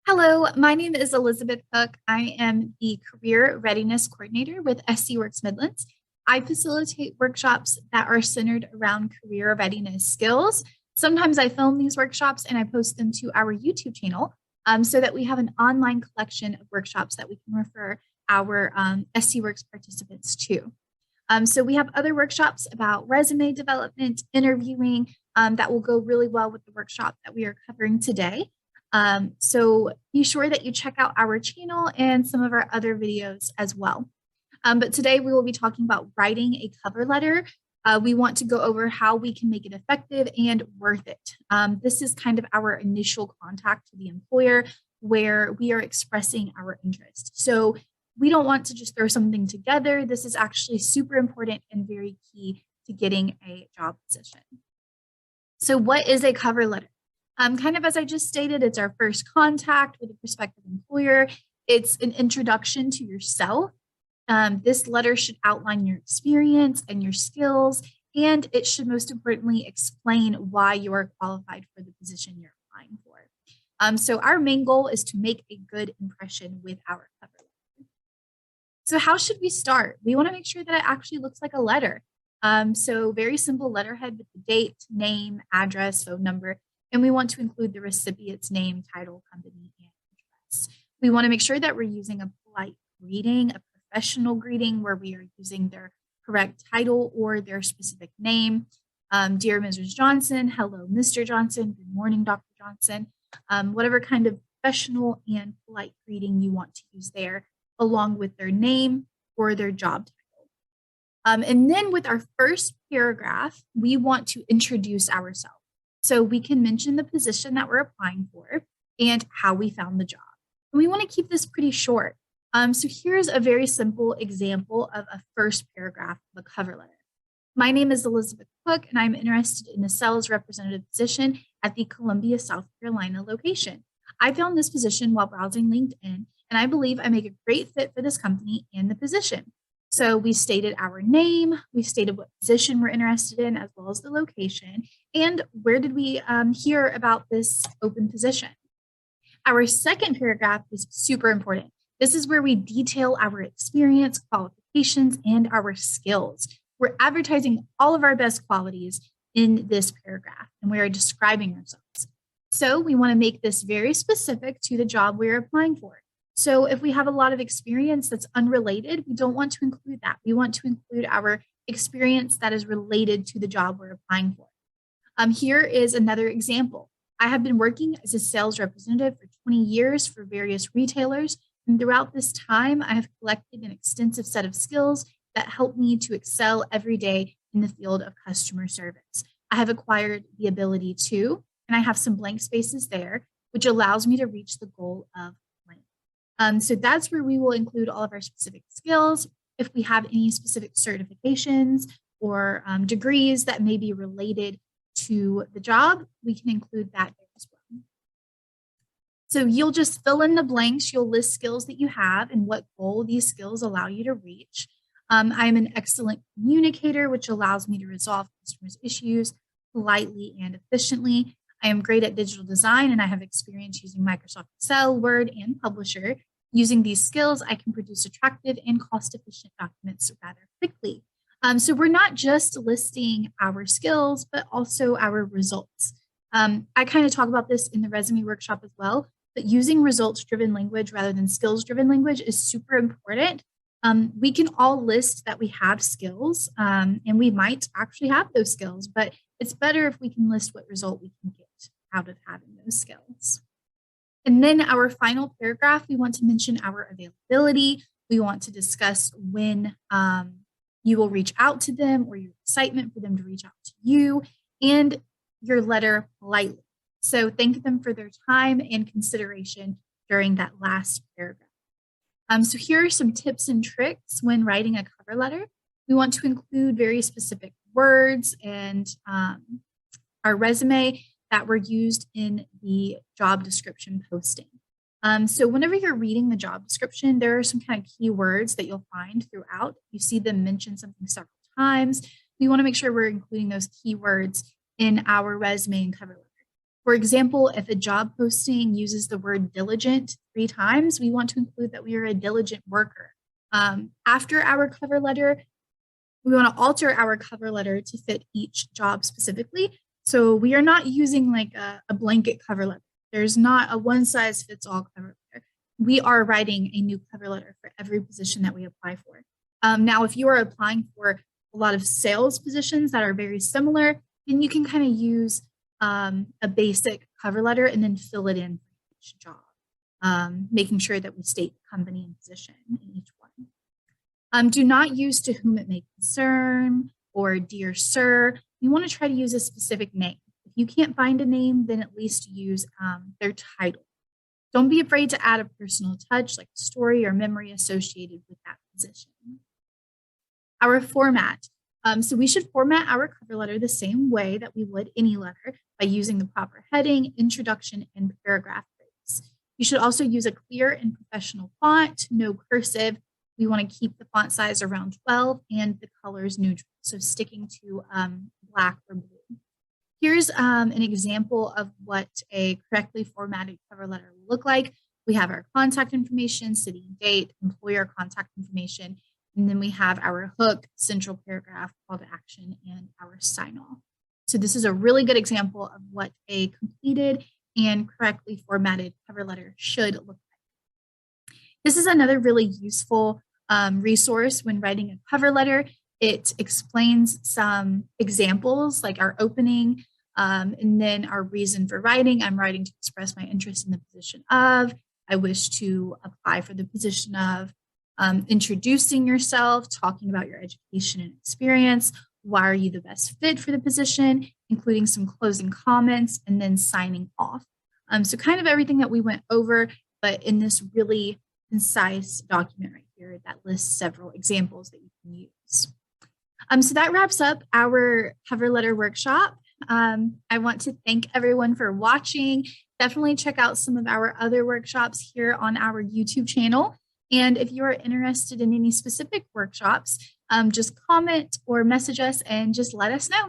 Hello, my name is Elizabeth Cook. I am the Career Readiness Coordinator with SC Works Midlands. I facilitate workshops that are centered around career readiness skills. Sometimes I film these workshops and I post them to our YouTube channel so that we have an online collection of workshops that we can refer our SC Works participants to. So we have other workshops about resume development, interviewing that will go really well with the workshop that we are covering today. So be sure that you check out our channel and some of our other videos as well. But today we will be talking about writing a cover letter. We want to go over how we can make it effective and worth it. This is kind of our initial contact to the employer where we are expressing our interest. So we don't want to just throw something together. This is actually super important and very key to getting a job position. So what is a cover letter? Kind of as I just stated, it's our first contact with a prospective employer. It's an introduction to yourself. This letter should outline your experience and your skills, and it should most importantly explain why you are qualified for the position you're applying for. So our main goal is to make a good impression with our cover letter. So how should we start? We want to make sure that it actually looks like a letter. So very simple letterhead with the date, name, address, phone number. And we want to include the recipient's name, title, company, and address. We want to make sure that we're using a polite greeting, a professional greeting, where we are using their correct title or their specific name. Dear Mrs. Johnson, hello, Mr. Johnson, good morning, Dr. Johnson. Whatever kind of professional and polite greeting you want to use there, along with their name or their job title. And then with our first paragraph, we want to introduce ourselves. So we can mention the position that we're applying for and how we found the job. And we want to keep this pretty short. So here's a very simple example of a first paragraph of a cover letter. My name is Elizabeth Cook, and I'm interested in a sales representative position at the Columbia, South Carolina location. I found this position while browsing LinkedIn, and I believe I make a great fit for this company and the position. So we stated our name, we stated what position we're interested in, as well as the location, and where did we hear about this open position. Our second paragraph is super important. This is where we detail our experience, qualifications, and our skills. We're advertising all of our best qualities in this paragraph, and we are describing ourselves. So we want to make this very specific to the job we're applying for. So if we have a lot of experience that's unrelated, we don't want to include that. We want to include our experience that is related to the job we're applying for. Here is another example. I have been working as a sales representative for 20 years for various retailers. And throughout this time, I have collected an extensive set of skills that help me to excel every day in the field of customer service. I have acquired the ability to, and I have some blank spaces there, which allows me to reach the goal of so that's where we will include all of our specific skills. If we have any specific certifications or degrees that may be related to the job, we can include that there as well. So you'll just fill in the blanks. You'll list skills that you have and what goal these skills allow you to reach. I'm an excellent communicator, which allows me to resolve customers' issues politely and efficiently. I am great at digital design, and I have experience using Microsoft Excel, Word, and Publisher. Using these skills, I can produce attractive and cost-efficient documents rather quickly. So we're not just listing our skills, but also our results. I kind of talk about this in the resume workshop as well, but using results-driven language rather than skills-driven language is super important. We can all list that we have skills, and we might actually have those skills, but it's better if we can list what result we can get out of having those skills. And then our final paragraph, we want to mention our availability. We want to discuss when you will reach out to them or your excitement for them to reach out to you and your letter politely. So thank them for their time and consideration during that last paragraph. So here are some tips and tricks when writing a cover letter. We want to include very specific words and our resume that were used in the job description posting. So whenever you're reading the job description, there are some kind of keywords that you'll find throughout. You see them mention something several times. we want to make sure we're including those keywords in our resume and cover letter. For example, if a job posting uses the word diligent 3 times, we want to include that we are a diligent worker. After our cover letter, we want to alter our cover letter to fit each job specifically. So we are not using like a blanket cover letter. There's not a one size fits all cover letter. We are writing a new cover letter for every position that we apply for. Now, if you are applying for a lot of sales positions that are very similar, then you can kind of use a basic cover letter and then fill it in for each job, making sure that we state the company and position in each one. Do not use to whom it may concern or dear sir. You want to try to use a specific name. If you can't find a name, then at least use their title. Don't be afraid to add a personal touch like a story or memory associated with that position. Our format. So we should format our cover letter the same way that we would any letter by using the proper heading, introduction, and paragraph breaks. You should also use a clear and professional font, no cursive. We want to keep the font size around 12 and the colors neutral, so sticking to black or blue. Here's an example of what a correctly formatted cover letter will look like. We have our contact information, city and date, employer contact information, and then we have our hook, central paragraph, call to action, and our sign-off. So this is a really good example of what a completed and correctly formatted cover letter should look like. This is another really useful resource when writing a cover letter. It explains some examples like our opening and then our reason for writing. I'm writing to express my interest in the position of. I wish to apply for the position of. Introducing yourself, talking about your education and experience. Why are you the best fit for the position? Including some closing comments and then signing off. So kind of everything that we went over, but in this really concise document right here that lists several examples that you can use. So that wraps up our cover letter workshop. I want to thank everyone for watching. Definitely check out some of our other workshops here on our YouTube channel. And if you are interested in any specific workshops, just comment or message us and just let us know.